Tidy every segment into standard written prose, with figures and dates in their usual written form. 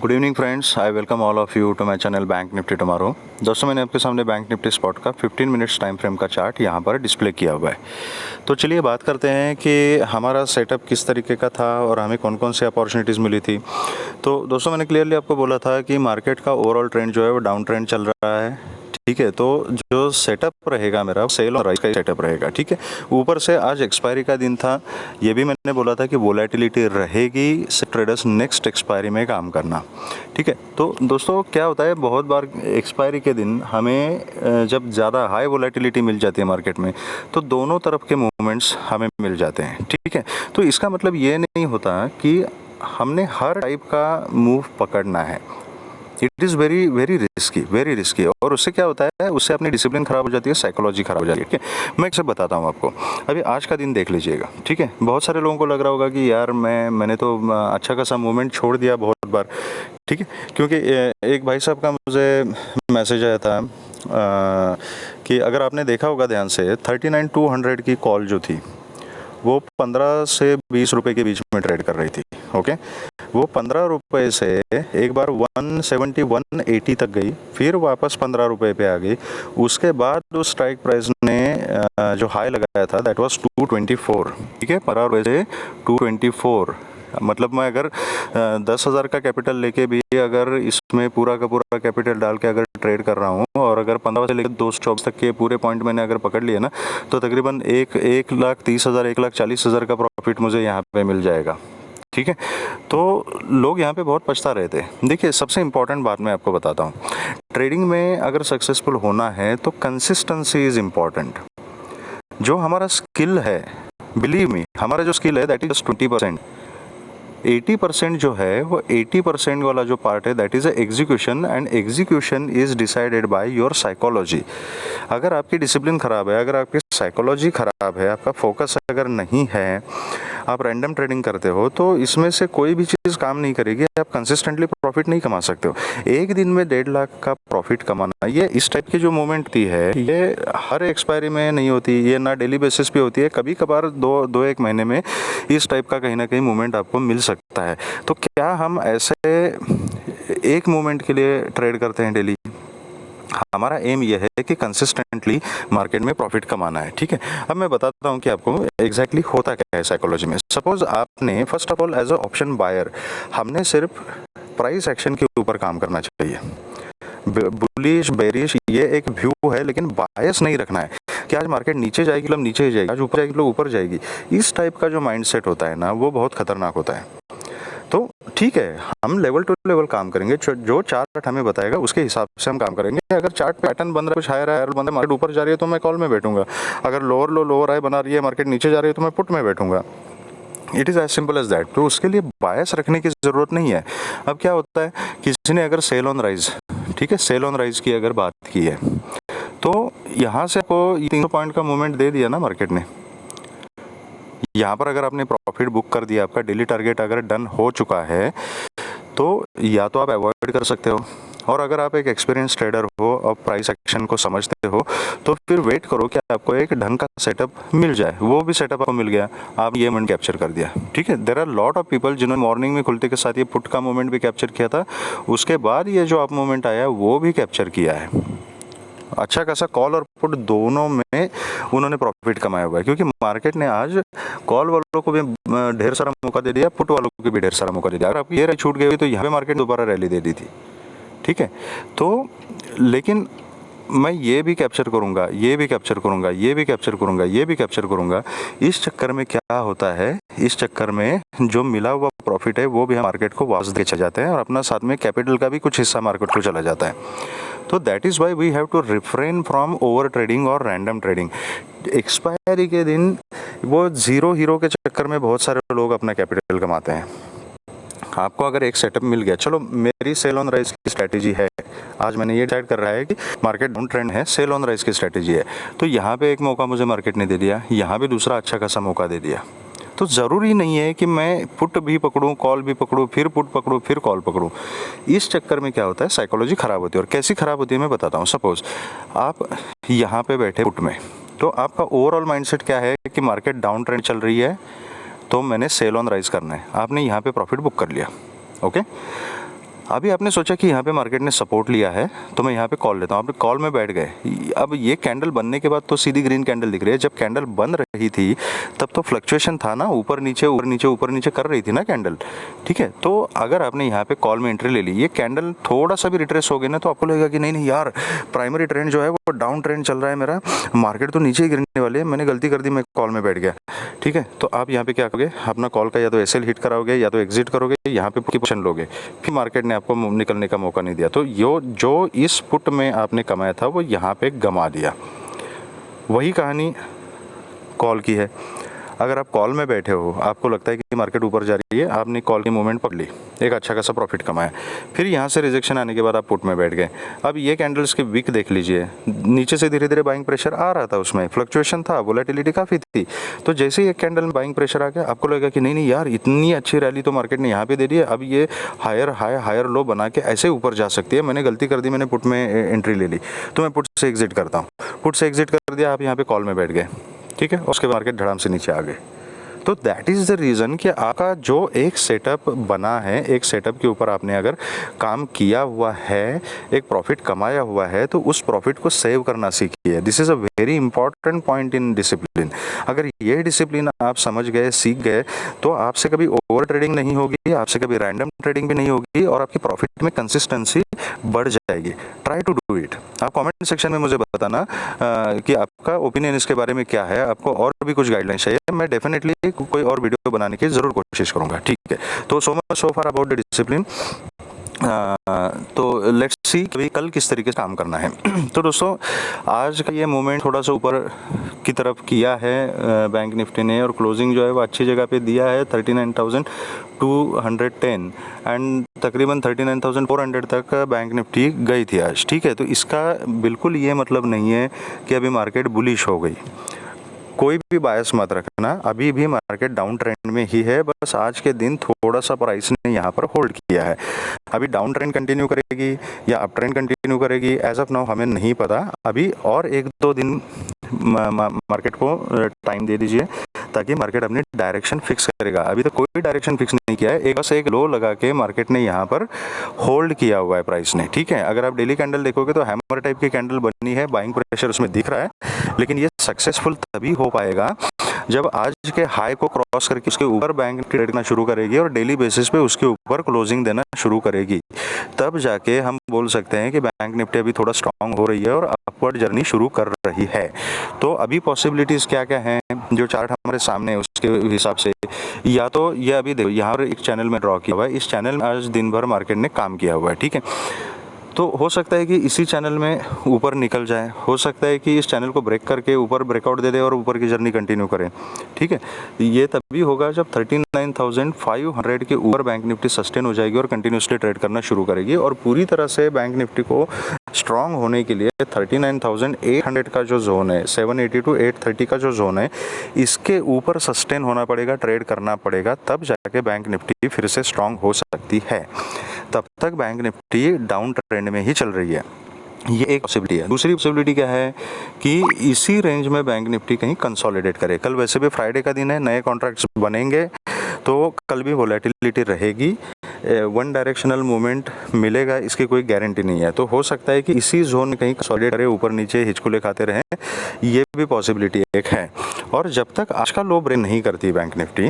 Good evening friends, I welcome all of you to my channel bank Nifty tomorrow. दोस्तों, मैंने आपके सामने bank Nifty spot का 15 minutes time frame का chart यहाँ पर डिस्प्ले किया हुआ है। तो चलिए बात करते हैं कि हमारा सेटअप किस तरीके का था और हमें कौन कौन सी अपॉर्चुनिटीज़ मिली थी। तो दोस्तों, मैंने क्लियरली आपको बोला था कि मार्केट का ओवरऑल ट्रेंड जो है वो डाउन ट्रेंड चल रहा है। ठीक है, तो जो सेटअप रहेगा मेरा सेल और राइज का सेटअप रहेगा। ठीक है, ऊपर से आज एक्सपायरी का दिन था, ये भी मैंने बोला था कि वोलेटिलिटी रहेगी, ट्रेडर्स नेक्स्ट एक्सपायरी में काम करना। ठीक है, तो दोस्तों क्या होता है, बहुत बार एक्सपायरी के दिन हमें जब ज़्यादा हाई वोलेटिलिटी मिल जाती है मार्केट में, तो दोनों तरफ के मूवमेंट्स हमें मिल जाते हैं। ठीक है, तो इसका मतलब ये नहीं होता कि हमने हर टाइप का मूव पकड़ना है। It is very very risky. और उससे क्या होता है, उससे अपनी डिसिप्लिन खराब हो जाती है, साइकोलॉजी खराब हो जाती है। ठीक है, मैं एक सब बताता हूँ आपको। अभी आज का दिन देख लीजिएगा। ठीक है, बहुत सारे लोगों को लग रहा होगा कि यार मैंने तो अच्छा खासा मूवमेंट छोड़ दिया बहुत बार। ठीक है, क्योंकि एक भाई साहब का मुझे मैसेज आया था कि अगर आपने देखा होगा ध्यान से, 39,200 की कॉल जो थी वो 15 से 20 रुपए के बीच में ट्रेड कर रही थी। ओके, वो 15 रुपए से एक बार 170 180 तक गई, फिर वापस 15 रुपए पे आ गई। उसके बाद उस स्ट्राइक प्राइस ने जो हाई लगाया था दैट वाज 224। ठीक है, 15 रुपए से 224। मतलब मैं अगर 10,000 का कैपिटल लेके भी अगर इसमें पूरा का पूरा कैपिटल डाल के अगर ट्रेड कर रहा हूँ और अगर 15 से लेकर 224 तक के पूरे पॉइंट मैंने अगर पकड़ लिए ना, तो तकरीबन 1,30,000 1,40,000 का प्रॉफिट मुझे यहाँ पे मिल जाएगा। ठीक है, तो लोग यहाँ पे बहुत पछता रहे थे। देखिए, सबसे इम्पॉर्टेंट बात मैं आपको बताता हूँ, ट्रेडिंग में अगर सक्सेसफुल होना है तो कंसिस्टेंसी इज़ इम्पॉर्टेंट। जो हमारा स्किल है, बिलीव मी, हमारा जो स्किल है दैट इज 20%। 80% जो है वो 80% वाला जो पार्ट है that is execution, and execution is decided by your psychology. अगर आपकी डिसिप्लिन ख़राब है, अगर आपकी साइकोलॉजी ख़राब है, आपका फोकस अगर नहीं है, आप रैंडम ट्रेडिंग करते हो, तो इसमें से कोई भी चीज़ काम नहीं करेगी। आप कंसिस्टेंटली प्रॉफिट नहीं कमा सकते हो। एक दिन में 1.5 लाख का प्रॉफिट कमाना, ये इस टाइप की जो मूवमेंट होती है, ये हर एक्सपायरी में नहीं होती, ये ना डेली बेसिस पे होती है। कभी कभार दो एक महीने में इस टाइप का कहीं ना कहीं मूवमेंट आपको मिल सकता है। तो क्या हम ऐसे एक मूवमेंट के लिए ट्रेड करते हैं डेली? हमारा एम ये है कि कंसिस्टेंटली मार्केट में प्रॉफिट कमाना है। ठीक है, अब मैं बताता हूँ कि आपको एग्जैक्टली होता क्या है साइकोलॉजी में। सपोज आपने first of all as a option buyer, हमने सिर्फ प्राइस एक्शन के ऊपर काम करना चाहिए। बुलिश बेरिश ये एक व्यू है, लेकिन बायस नहीं रखना है कि आज मार्केट नीचे जाएगी मतलब नीचे ही जाएगी, आज ऊपर जाएगी मतलब ऊपर जाएगी। इस टाइप का जो माइंडसेट होता है ना, वो बहुत खतरनाक होता है। तो ठीक है, हम लेवल टू लेवल काम करेंगे, जो चार्ट हमें बताएगा उसके हिसाब से हम काम करेंगे। अगर चार्ट पैटर्न बन रहा है, कुछ हायर है, बन रहा है, मार्केट ऊपर जा रही है तो मैं कॉल में बैठूंगा। अगर लोअर लो लोअर हाई बना रही है, मार्केट नीचे जा रही है तो मैं पुट में बैठूंगा। It is as simple as that. तो उसके लिए बायस रखने की ज़रूरत नहीं है। अब क्या होता है, किसी ने अगर सेल ऑन राइज, ठीक है, सेल ऑन राइज की अगर बात की है, तो यहाँ से आपको 300 पॉइंट का मूवमेंट दे दिया ना मार्केट ने। यहाँ पर अगर आपने प्रॉफिट बुक कर दिया, आपका डेली टारगेट अगर डन हो चुका है, तो या तो आप अवॉइड कर सकते हो, और अगर आप एक एक्सपीरियंस ट्रेडर हो और प्राइस एक्शन को समझते हो, तो फिर वेट करो कि आपको एक ढंग का सेटअप मिल जाए। वो भी सेटअप आपको मिल गया, आप ये मोमेंट कैप्चर कर दिया। ठीक है, there are lot of people जिन्होंने मॉर्निंग में खुलते के साथ ये पुट का मोमेंट भी कैप्चर किया था, उसके बाद ये जो आप मोमेंट आया वो भी कैप्चर किया है। अच्छा खासा कॉल और पुट दोनों में उन्होंने प्रॉफिट कमाया हुआ है, क्योंकि मार्केट ने आज कॉल वालों को भी ढेर सारा मौका दे दिया, पुट वालों को भी ढेर सारा मौका दे दिया। अगर आपकी ये छूट गई तो यहाँ पे मार्केट दोबारा रैली दे दी थी। ठीक है, तो लेकिन मैं ये भी कैप्चर करूँगा, ये भी कैप्चर करूँगा, ये भी कैप्चर करूँगा, ये भी कैप्चर करूँगा। इस चक्कर में क्या होता है, इस चक्कर में जो मिला हुआ प्रॉफिट है वो भी हम मार्केट को वापस दे जाते हैं, और अपना साथ में कैपिटल का भी कुछ हिस्सा मार्केट को चला जाता है। तो that is why we have to refrain from over trading और रैंडम ट्रेडिंग। एक्सपायरी के दिन वो ज़ीरो हीरो के चक्कर में बहुत सारे लोग अपना कैपिटल कमाते हैं। आपको अगर एक सेटअप मिल गया, चलो मेरी सेल ऑन राइज की स्ट्रैटेजी है, आज मैंने ये डिसाइड कर रहा है कि मार्केट डाउन ट्रेंड है, सेल ऑन राइज की स्ट्रैटेजी है, तो यहाँ पे एक मौका मुझे मार्केट ने दे दिया, यहाँ भी दूसरा अच्छा खासा मौका दे दिया। तो ज़रूरी नहीं है कि मैं पुट भी पकड़ूं, कॉल भी पकड़ूं, फिर पुट पकड़ूं, फिर कॉल पकड़ूं। इस चक्कर में क्या होता है, साइकोलॉजी ख़राब होती है। और कैसी ख़राब होती है मैं बताता हूँ। सपोज़ आप यहाँ पे बैठे पुट में, तो आपका ओवरऑल माइंडसेट क्या है कि मार्केट डाउन ट्रेंड चल रही है, तो मैंने सेल ऑन राइज करना है। आपने यहाँ पे प्रॉफिट बुक कर लिया। ओके, अभी आपने सोचा कि यहाँ पे मार्केट ने सपोर्ट लिया है तो मैं यहाँ पे कॉल लेता हूँ, आपने कॉल में बैठ गए। अब ये कैंडल बनने के बाद तो सीधी ग्रीन कैंडल दिख रही है, जब कैंडल बन रही थी तब तो फ्लक्चुएशन था ना, ऊपर नीचे ऊपर नीचे ऊपर नीचे कर रही थी ना कैंडल, ठीक है। तो अगर आपने यहाँ पे कॉल में एंट्री ले ली, ये कैंडल थोड़ा सा भी रिट्रेस हो गया ना तो आपको लगेगा कि नहीं नहीं यार, प्राइमरी ट्रेंड जो है वो डाउन ट्रेंड चल रहा है, मेरा मार्केट तो नीचे ही गिरने वाली है, मैंने गलती कर दी, मैं कॉल में बैठ गया, ठीक है। तो आप यहाँ पे क्या करोगे, अपना कॉल का या तो एसएल हिट कराओगे या तो एग्जिट करोगे, यहाँ पे पोजीशन लोगे, फिर मार्केट ने आपको निकलने का मौका नहीं दिया, तो जो इस पुट में आपने कमाया था वो यहाँ पे गंवा दिया। वही कहानी कॉल की है। अगर आप कॉल में बैठे हो, आपको लगता है कि मार्केट ऊपर जा रही है, आपने कॉल की मूवमेंट पकड़ ली, एक अच्छा खासा प्रॉफिट कमाया, फिर यहाँ से रिजेक्शन आने के बाद आप पुट में बैठ गए। अब ये कैंडल्स के विक देख लीजिए, नीचे से धीरे धीरे बाइंग प्रेशर आ रहा था, उसमें फ्लक्चुएशन था, वोलेटिलिटी काफ़ी थी, तो जैसे ही एक कैंडल में बाइंग प्रेशर आ गया, आपको लगेगा कि नहीं नहीं यार, इतनी अच्छी रैली तो मार्केट ने यहाँ पे दे दी है, अब ये हायर हाई हायर लो बना के ऐसे ऊपर जा सकती है, मैंने गलती कर दी, मैंने पुट में एंट्री ले ली, तो मैं पुट से एग्जिट करता हूँ। पुट से एग्जिट कर दिया, आप यहाँ पे कॉल में बैठ गए, ठीक है, उसके बाद मार्केट धड़ाम से नीचे आ गए। तो दैट इज़ द रीज़न कि आपका जो एक सेटअप बना है, एक सेटअप के ऊपर आपने अगर काम किया हुआ है, एक प्रॉफिट कमाया हुआ है, तो उस प्रॉफिट को सेव करना सीखिए। This is a very important point in discipline. अगर ये डिसिप्लिन आप समझ गए, सीख गए, तो आपसे कभी ओवर ट्रेडिंग नहीं होगी, आपसे कभी रैंडम ट्रेडिंग भी नहीं होगी, और आपकी प्रॉफिट में कंसिस्टेंसी बढ़ जाएगी। Try to do it. आप कमेंट सेक्शन में मुझे बताना कि आपका ओपिनियन इसके बारे में क्या है, आपको और भी कुछ गाइडलाइंस चाहिए, मैं डेफिनेटली कोई और वीडियो बनाने की ज़रूर कोशिश करूँगा, ठीक है। तो so much so far about the discipline. तो लेट्स सी अभी कल किस तरीके से काम करना है। तो दोस्तों, आज का ये मोमेंट थोड़ा सा ऊपर की तरफ किया है बैंक निफ्टी ने, और क्लोजिंग जो है वो अच्छी जगह पे दिया है 39,210 एंड तकरीबन 39,400 तक बैंक निफ्टी गई थी आज, ठीक है। तो इसका बिल्कुल ये मतलब नहीं है कि अभी मार्केट बुलिश हो गई, कोई भी बायस मत रखना, अभी भी मार्केट डाउन ट्रेंड में ही है, बस आज के दिन थोड़ा सा प्राइस ने यहाँ पर होल्ड किया है। अभी डाउन ट्रेंड कंटिन्यू करेगी या अप ट्रेंड कंटिन्यू करेगी, एज ऑफ नाउ हमें नहीं पता। अभी और 1-2 दिन मार्केट को टाइम दे दीजिए, ताकि मार्केट अपनी डायरेक्शन फिक्स करेगा। अभी तो कोई डायरेक्शन फिक्स नहीं किया है, बस एक लो लगा के मार्केट ने यहाँ पर होल्ड किया हुआ है प्राइस ने, ठीक है। अगर आप डेली कैंडल देखोगे तो हैमर टाइप की कैंडल बनी है, बाइंग प्रेशर उसमें दिख रहा है, लेकिन ये सक्सेसफुल तभी हो पाएगा जब आज के हाई को क्रॉस करके उसके ऊपर बैंक ट्रेड करना शुरू करेगी और डेली बेसिस पे उसके ऊपर क्लोजिंग देना शुरू करेगी, तब जाके हम बोल सकते हैं कि बैंक निफ्टी अभी थोड़ा स्ट्रांग हो रही है और अपवर्ड जर्नी शुरू कर रही है। तो अभी पॉसिबिलिटीज़ क्या क्या हैं, जो चार्ट हमारे सामने है उसके हिसाब से, या तो ये अभी देखो यहाँ पर एक चैनल में ड्रॉ किया हुआ है, इस चैनल में आज दिन भर मार्केट ने काम किया हुआ है, ठीक है। तो हो सकता है कि इसी चैनल में ऊपर निकल जाए, हो सकता है कि इस चैनल को ब्रेक करके ऊपर ब्रेकआउट दे दे और ऊपर की जर्नी कंटिन्यू करें, ठीक है। ये तभी होगा जब 39,500 के ऊपर बैंक निफ्टी सस्टेन हो जाएगी और कंटिन्यूसली ट्रेड करना शुरू करेगी, और पूरी तरह से बैंक निफ्टी को स्ट्रांग होने के लिए 39,800 का जो जोन है, 780 to 830 का जो जोन है, इसके ऊपर सस्टेन होना पड़ेगा, ट्रेड करना पड़ेगा, तब जाके बैंक निफ्टी फिर से स्ट्रांग हो सकती है। तब तक बैंक निफ्टी डाउन ट्रेंड में ही चल रही है, ये एक पॉसिबिलिटी है। दूसरी पॉसिबिलिटी क्या है कि इसी रेंज में बैंक निफ्टी कहीं कंसोलिडेट करे। कल वैसे भी फ्राइडे का दिन है, नए कॉन्ट्रैक्ट्स बनेंगे, तो कल भी वोलेटिलिटी रहेगी, वन डायरेक्शनल मूवमेंट मिलेगा, इसकी कोई गारंटी नहीं है। तो हो सकता है कि इसी जोन में कहीं कंसोलिडेट करे, ऊपर नीचे हिचकुले खाते रहें, ये भी पॉसिबिलिटी एक है। और जब तक आज का लो ब्रेक नहीं करती बैंक निफ्टी,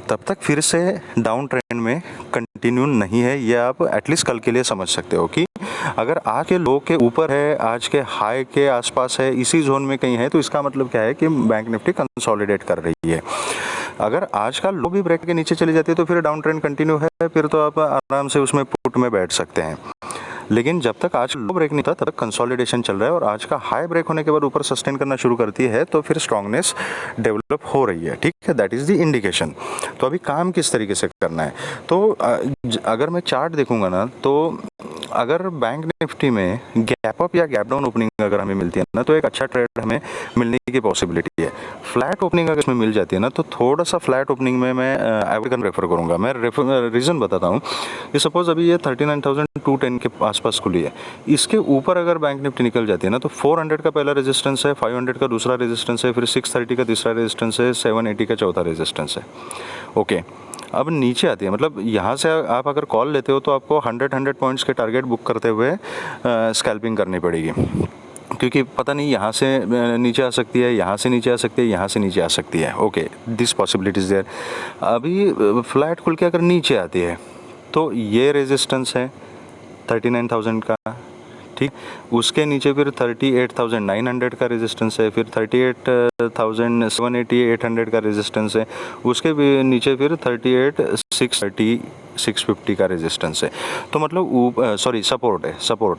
तब तक फिर से डाउन ट्रेंड में कंटिन्यू नहीं है। ये आप एटलीस्ट कल के लिए समझ सकते हो कि अगर आज के लो के ऊपर है, आज के हाई के आसपास है, इसी जोन में कहीं है, तो इसका मतलब क्या है कि बैंक निफ्टी कंसोलिडेट कर रही है। अगर आज का लो भी ब्रेक के नीचे चली जाती है तो फिर डाउन ट्रेंड कंटिन्यू है, फिर तो आप आराम से उसमें पुट में बैठ सकते हैं। लेकिन जब तक आज लो ब्रेक नहीं था तब तक कंसोलिडेशन चल रहा है, और आज का हाई ब्रेक होने के बाद ऊपर सस्टेन करना शुरू करती है, तो फिर स्ट्रांगनेस डेवलप हो रही है, ठीक है। That is the indication. तो अभी काम किस तरीके से करना है, तो अगर मैं चार्ट देखूंगा ना, तो अगर बैंक निफ्टी में गैप अप या गैप डाउन ओपनिंग अगर हमें मिलती है ना, तो एक अच्छा ट्रेड हमें मिलने की पॉसिबिलिटी है। फ्लैट ओपनिंग अगर इसमें मिल जाती है ना, तो थोड़ा सा फ्लैट ओपनिंग में मैं एवरेज रेफर करूंगा। मैं रीज़न बताता हूँ कि सपोज अभी ये 39,210 के आसपास खुली है, इसके ऊपर अगर बैंक निफ्टी निकल जाती है ना, तो 400 का पहला रेजिस्टेंस है, 500 का दूसरा रेजिस्टेंस है, फिर 630 का तीसरा रेजिस्टेंस है, 780 का चौथा रेजिस्टेंस है, ओके। अब नीचे आती है, मतलब यहाँ से आप अगर कॉल लेते हो तो आपको 100 पॉइंट्स के टारगेट बुक करते हुए स्कैल्पिंग करनी पड़ेगी, क्योंकि पता नहीं यहाँ से नीचे आ सकती है, यहाँ से नीचे आ सकती है, यहाँ से नीचे आ सकती है। Okay, this possibilities there. अभी फ्लैट खुल के अगर नीचे आती है तो ये रेजिस्टेंस है 39,000 का, ठीक। उसके नीचे फिर 38,900 का रेजिस्टेंस है, फिर 38,780 800 का रेजिस्टेंस है, उसके भी नीचे फिर 38,650 का रेजिस्टेंस है। तो मतलब सपोर्ट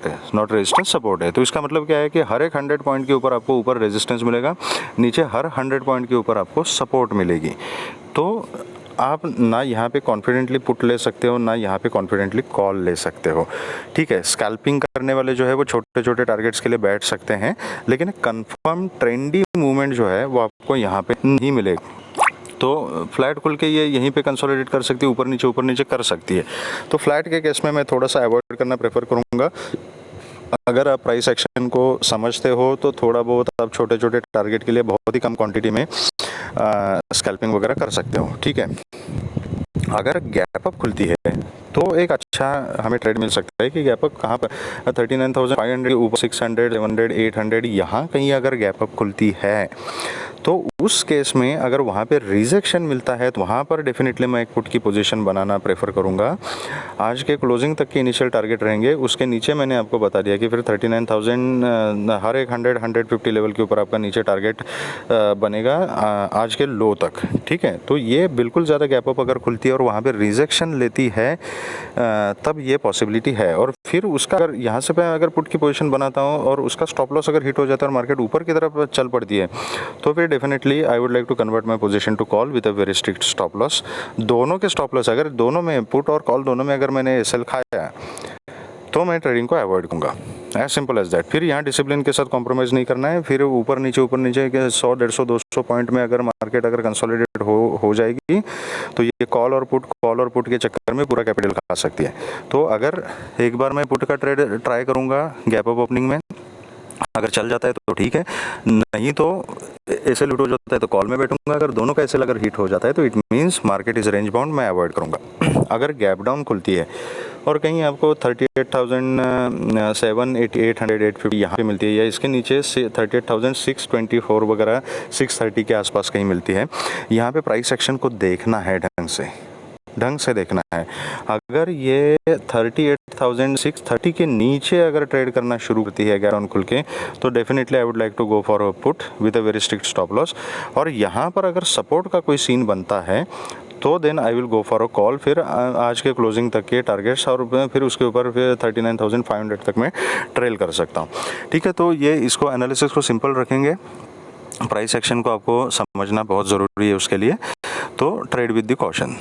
है, नॉट रेजिस्टेंस, सपोर्ट है। तो इसका मतलब क्या है कि हर एक 100 पॉइंट के ऊपर आपको ऊपर रेजिस्टेंस मिलेगा, नीचे हर 100 पॉइंट के ऊपर आपको सपोर्ट मिलेगी। तो आप ना यहाँ पे कॉन्फिडेंटली पुट ले सकते हो, ना यहाँ पे कॉन्फिडेंटली कॉल ले सकते हो, ठीक है। स्कैल्पिंग करने वाले जो है वो छोटे छोटे टारगेट्स के लिए बैठ सकते हैं, लेकिन कंफर्म ट्रेंडी मूवमेंट जो है वो आपको यहाँ पे नहीं मिलेगा। तो फ्लैट खुल के ये यहीं पे कंसोलिडेट कर सकती है, ऊपर नीचे कर सकती है। तो फ्लैट के केस में मैं थोड़ा सा अवॉइड करना प्रेफर करूँगा। अगर आप प्राइस एक्शन को समझते हो तो थोड़ा बहुत आप छोटे छोटे टारगेट के लिए बहुत ही कम क्वांटिटी में स्कैल्पिंग वगैरह कर सकते हो, ठीक है। अगर गैप अप खुलती है तो एक अच्छा हमें ट्रेड मिल सकता है कि गैप अप कहाँ पर 39,500 ऊपर 600 700 800 यहाँ कहीं अगर गैप अप खुलती है तो उस केस में अगर वहाँ पे रिजेक्शन मिलता है तो वहाँ पर डेफिनेटली मैं एक पुट की पोजीशन बनाना प्रेफर करूँगा। आज के क्लोजिंग तक के इनिशियल टारगेट रहेंगे, उसके नीचे मैंने आपको बता दिया कि फिर 39,000 हर एक 150 लेवल के ऊपर आपका नीचे टारगेट बनेगा आज के लो तक, ठीक है। तो ये बिल्कुल ज़्यादा गैप अप अगर खुलती है और वहाँ पर रिजेक्शन लेती है तब ये पॉसिबिलिटी है। और फिर उसका अगर यहाँ से मैं अगर पुट की पोजीशन बनाता हूँ और उसका स्टॉप लॉस अगर हिट हो जाता है और मार्केट ऊपर की तरफ चल पड़ती है तो फिर definitely I would like to convert my position to call with a very strict stop loss. दोनों के स्टॉप लॉस अगर दोनों में, पुट और कॉल दोनों में अगर मैंने सेल खाया तो मैं ट्रेडिंग को अवॉइड करूँगा, एज सिंपल एज दैट। फिर यहाँ डिसिप्लिन के साथ कॉम्प्रोमाइज़ नहीं करना है। फिर ऊपर नीचे 100 150 200 पॉइंट में अगर मार्केट अगर कंसोलिडेट हो जाएगी तो ये कॉल और पुट के चक्कर में पूरा कैपिटल खा सकती है। तो अगर एक बार मैं पुट का ट्रेड ट्राई करूँगा गैप अप ओपनिंग में, अगर चल जाता है तो ठीक है, नहीं तो ऐसे लूट हो जाता है तो कॉल में बैठूंगा। अगर दोनों का ऐसे अगर हिट हो जाता है तो it means market is range bound, मैं अवॉइड करूंगा। अगर गैप डाउन खुलती है और कहीं आपको 38,780 800 850 यहाँ पे मिलती है या इसके नीचे से 38,624 वगैरह 630 के आसपास कहीं मिलती है, यहाँ पे प्राइस एक्शन को देखना है, ढंग से देखना है। अगर ये 38,630 के नीचे अगर ट्रेड करना शुरू करती है गैप डाउन खुल के तो definitely I would like to go for a put with a very strict stop loss. और यहाँ पर अगर सपोर्ट का कोई सीन बनता है तो then I will go for a call. फिर आज के क्लोजिंग तक के टारगेट्स और फिर उसके ऊपर फिर 39,500 तक मैं ट्रेल कर सकता हूँ, ठीक है। तो ये इसको एनालिसिस को सिंपल रखेंगे, प्राइस एक्शन को आपको समझना बहुत ज़रूरी है उसके लिए, तो trade with the caution,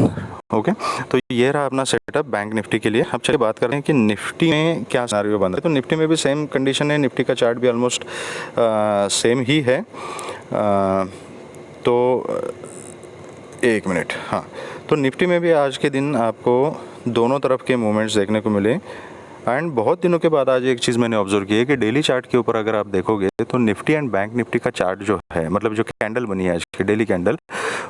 okay. तो ये रहा अपना सेटअप बैंक निफ्टी के लिए। अब चलिए बात कर रहे हैं कि निफ्टी में क्या सिनेरियो बन रहा है। तो निफ्टी में भी सेम कंडीशन है, निफ्टी का चार्ट भी ऑलमोस्ट सेम ही है। तो एक मिनट, हाँ। तो निफ्टी में भी आज के दिन आपको दोनों तरफ के मूवमेंट्स देखने को मिले। एंड बहुत दिनों के बाद आज एक चीज़ मैंने ऑब्जर्व की है कि डेली चार्ट के ऊपर अगर आप देखोगे तो निफ्टी एंड बैंक निफ्टी का चार्ट जो है, मतलब जो कैंडल बनी है आज की डेली कैंडल,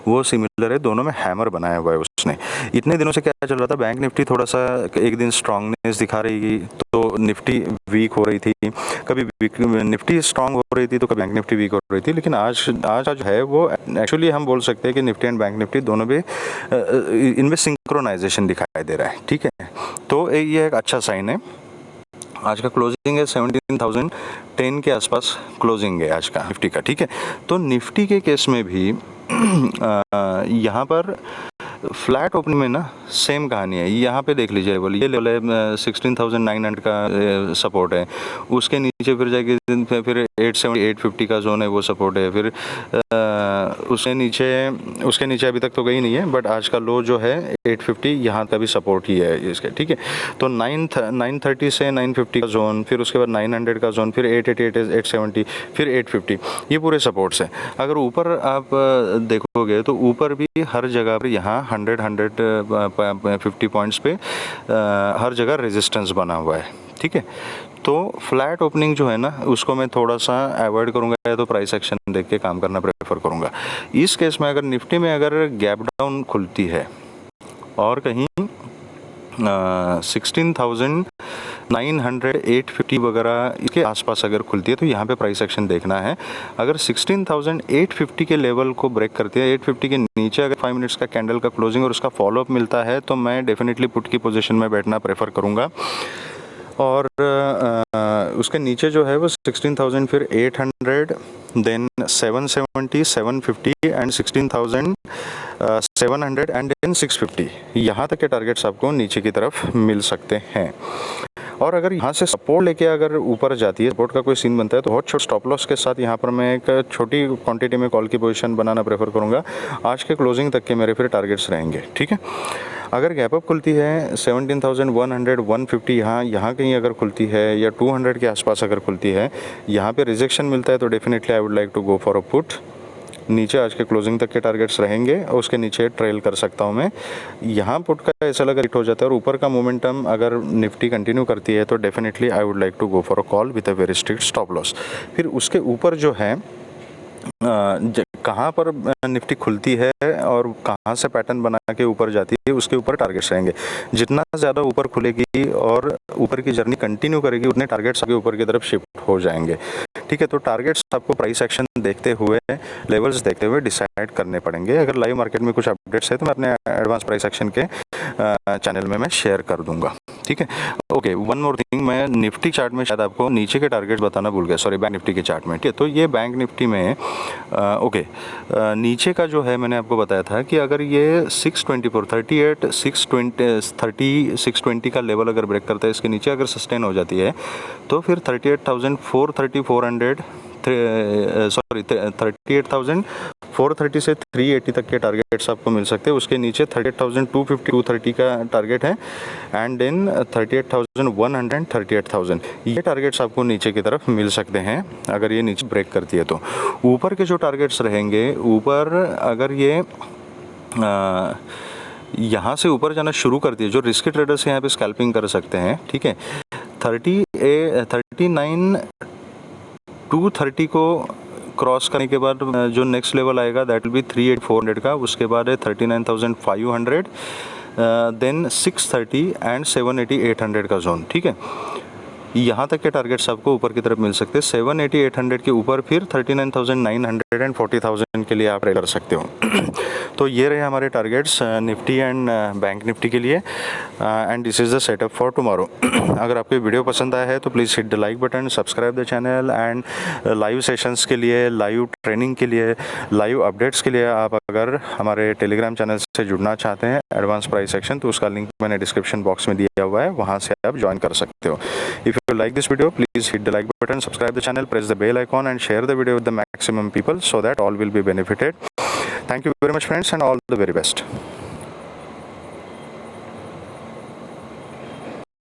वो सिमिलर है, दोनों में हैमर बनाया हुआ है उसने। इतने दिनों से क्या चल रहा था, बैंक निफ्टी थोड़ा सा एक दिन स्ट्रांगनेस दिखा रही तो निफ्टी वीक हो रही थी, कभी निफ्टी स्ट्रांग हो रही थी तो कभी बैंक निफ्टी वीक हो रही थी। लेकिन आज जो है वो एक्चुअली हम बोल सकते हैं कि निफ्टी एंड बैंक निफ्टी दोनों भी इनमें सिंक्रोनाइजेशन दिखाई दे रहा है, ठीक है। तो ये एक अच्छा साइन है। आज का क्लोजिंग है 17,010 के आसपास क्लोजिंग है आज का निफ्टी का, ठीक है। तो निफ्टी के केस में भी यहाँ पर फ्लैट ओपनिंग में ना सेम कहानी है। यहाँ पे देख लीजिए लेवल, ये लेवल है 16,900 का सपोर्ट है, उसके नीचे फिर जाके फिर 870 850 का जोन है वो सपोर्ट है, फिर उसके नीचे अभी तक तो गई नहीं है, बट आज का लो जो है 850 यहाँ का भी सपोर्ट ही है इसके, ठीक है। तो 930 से 950 का जोन, फिर उसके बाद 900 का जोन, फिर 888 870, फिर 850, ये पूरे सपोर्ट्स हैं। अगर ऊपर आप देखोगे तो ऊपर भी हर जगह पर यहाँ 150 पॉइंट्स पे हर जगह रेजिस्टेंस बना हुआ है, ठीक है। तो फ्लैट ओपनिंग जो है ना उसको मैं थोड़ा सा अवॉइड करूंगा या तो प्राइस एक्शन देख के काम करना प्रेफर करूंगा। इस केस में अगर निफ्टी में अगर गैप डाउन खुलती है और कहीं 16,900 850 वगैरह इसके आसपास अगर खुलती है तो यहाँ पे प्राइस एक्शन देखना है। अगर 16,850 के लेवल को ब्रेक करती है, 850 के नीचे अगर 5 मिनट्स का कैंडल का क्लोजिंग और उसका फॉलोअप मिलता है तो मैं डेफिनेटली पुट की पोजीशन में बैठना प्रेफर करूँगा। और उसके नीचे जो है वो 16,000 फिर 800 देन 770 750 एंड 16,700 एंड देन 650 यहाँ तक के टारगेट्स आपको नीचे की तरफ मिल सकते हैं। और अगर यहाँ से सपोर्ट लेके अगर ऊपर जाती है, सपोर्ट का कोई सीन बनता है तो बहुत छोटा स्टॉप लॉस के साथ यहाँ पर मैं एक छोटी क्वांटिटी में कॉल की पोजीशन बनाना प्रेफर करूँगा। आज के क्लोजिंग तक के मेरे फिर टारगेट्स रहेंगे, ठीक है। अगर गैप अप खुलती है 17,100 150 यहाँ कहीं अगर खुलती है या 200 के आसपास अगर खुलती है, यहाँ पे रिजेक्शन मिलता है तो definitely I would like to go for a put. नीचे आज के क्लोजिंग तक के टारगेट्स रहेंगे और उसके नीचे ट्रेल कर सकता हूँ मैं। यहाँ पुट का ऐसा लगा हिट हो जाता है और ऊपर का मोमेंटम अगर निफ्टी कंटिन्यू करती है तो definitely I would like to go for a call with a very strict stop loss. फिर उसके ऊपर जो है कहाँ पर निफ्टी खुलती है और कहाँ से पैटर्न बना के ऊपर जाती है उसके ऊपर टारगेट्स रहेंगे। जितना ज़्यादा ऊपर खुलेगी और ऊपर की जर्नी कंटिन्यू करेगी उतने टारगेट्स आगे ऊपर की तरफ शिफ्ट हो जाएंगे, ठीक है। तो टारगेट्स आपको प्राइस एक्शन देखते हुए, लेवल्स देखते हुए डिसाइड करने पड़ेंगे। अगर लाइव मार्केट में कुछ अपडेट्स है तो मैं अपने एडवांस प्राइस एक्शन के चैनल में मैं शेयर कर दूंगा, ठीक है। ओके, वन मोर थिंग, मैं निफ्टी चार्ट में शायद आपको नीचे के टारगेट्स बताना भूल गया, सॉरी, बैंक निफ्टी के चार्ट में, ठीक है। तो ये बैंक निफ्टी में नीचे का जो है मैंने आपको बताया था कि अगर ये 624 38 620 30 620 का लेवल अगर ब्रेक करता है, इसके नीचे अगर सस्टेन हो जाती है तो फिर 38,430 400 सॉरी 38,430 से 380 तक के टारगेट्स आपको मिल सकते हैं। उसके नीचे 38,250 230 का टारगेट है एंड देन 38,100 38,000 ये टारगेट्स आपको नीचे की तरफ मिल सकते हैं अगर ये नीचे ब्रेक करती है तो। ऊपर के जो टारगेट्स रहेंगे, ऊपर अगर ये यहाँ से ऊपर जाना शुरू करती है, जो रिस्की ट्रेडर्स यहाँ पे स्कैल्पिंग कर सकते हैं, ठीक है। 39,230 को क्रॉस करने के बाद जो नेक्स्ट लेवल आएगा दैट विल बी 38,400 का। उसके बाद है 39,500 देन 630 एंड 780 800 का जोन, ठीक है। यहाँ तक के टारगेट्स आपको ऊपर की तरफ मिल सकते हैं। 780 800 के ऊपर फिर 39,900 एंड 40,000 के लिए आप ट्रेड कर सकते हो। तो ये रहे हमारे targets Nifty and bank Nifty के लिए and this is the setup for tomorrow. अगर आपको वीडियो पसंद आया है तो please hit the like button, subscribe the channel and live sessions के लिए, लाइव ट्रेनिंग के लिए, लाइव अपडेट्स के लिए आप अगर हमारे टेलीग्राम चैनल से जुड़ना चाहते हैं एडवांस प्राइस सेक्शन, तो उसका लिंक मैंने डिस्क्रिप्शन बॉक्स में दिया हुआ है, वहाँ से आप ज्वाइन कर सकते हो। If you like this video, please hit the like button, subscribe the channel, press the bell icon and share the video with the maximum people so that all will be benefited. Thank you very much friends and all the very best.